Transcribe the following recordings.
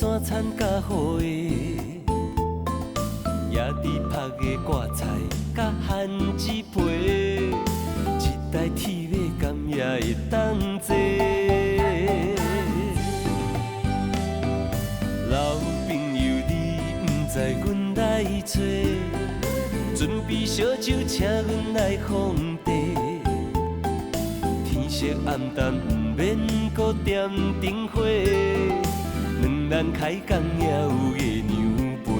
山田甲雨的，野地晒的挂菜甲番薯皮，一台铁马甘也会当坐。老朋友，你不知阮来找，准备烧酒请阮来奉茶。天色暗淡，不免搁点灯火，两人开讲也有月娘陪。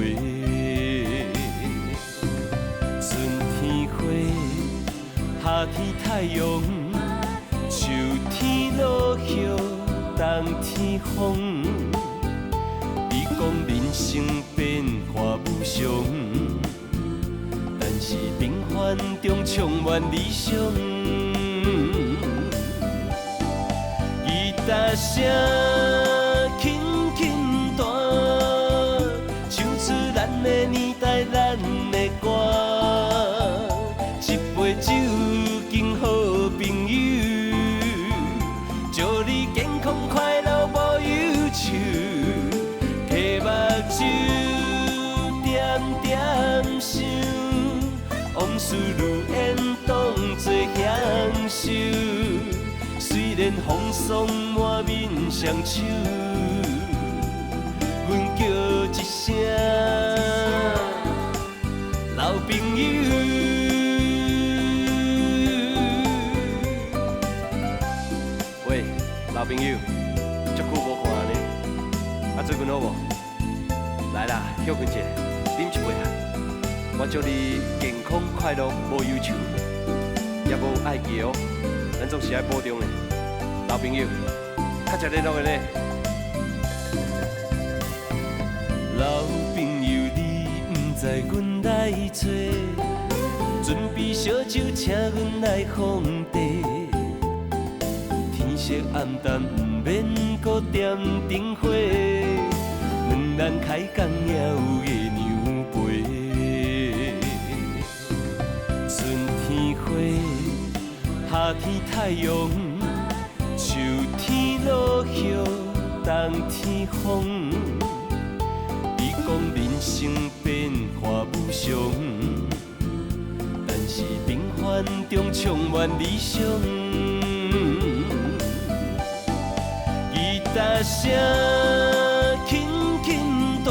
春天花，夏天太阳，秋天落叶，冬天风。你讲人生变化无常，但是平凡中充满理想。吉他声轻轻弹，唱出咱的年代，咱的歌。一杯酒敬好朋友，祝你健康快乐无忧愁。摕目睭点点想，往事如烟当作享受。虽然风霜满面双手，阮叫一声老朋友。喂，老朋友，足久无看呢，最近好无？来啦，休困一下，饮一杯啊！我祝你健康快乐，无忧愁，也无爱记哦。咱总是爱保重的，老朋友，较常联络的呢。老朋友，你不知阮来找，准备烧酒请阮来奉茶。天色暗淡，不免搁点灯火，两人开讲也有月娘陪。春天花，夏天太阳，秋天落叶，冬天风。你讲人生变化无常，但是平凡中充满理想。吉他声轻轻弹，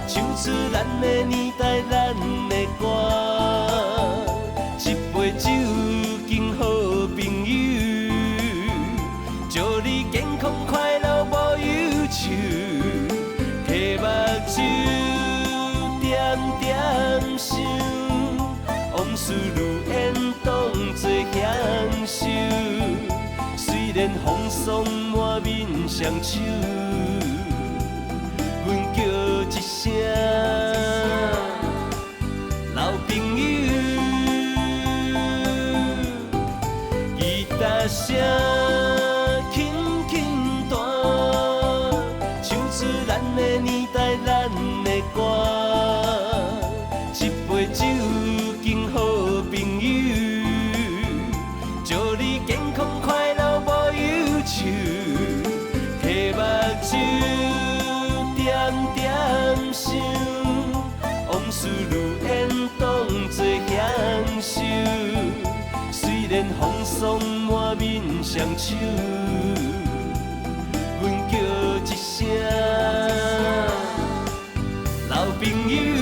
唱出咱的年代，咱的歌。一杯酒敬好朋友，祝你健康快乐无忧愁。摕目睭点点想，往事如烟当作享受。虽然风霜满面双手，阮叫一声老朋友。吉他声轻轻弹，唱出咱的年代，咱的歌。一杯酒敬好朋友，祝你健康快乐无忧愁。摕目睭点点想，往事如烟当作享受。虽然风霜满面双手，阮叫一声老朋友。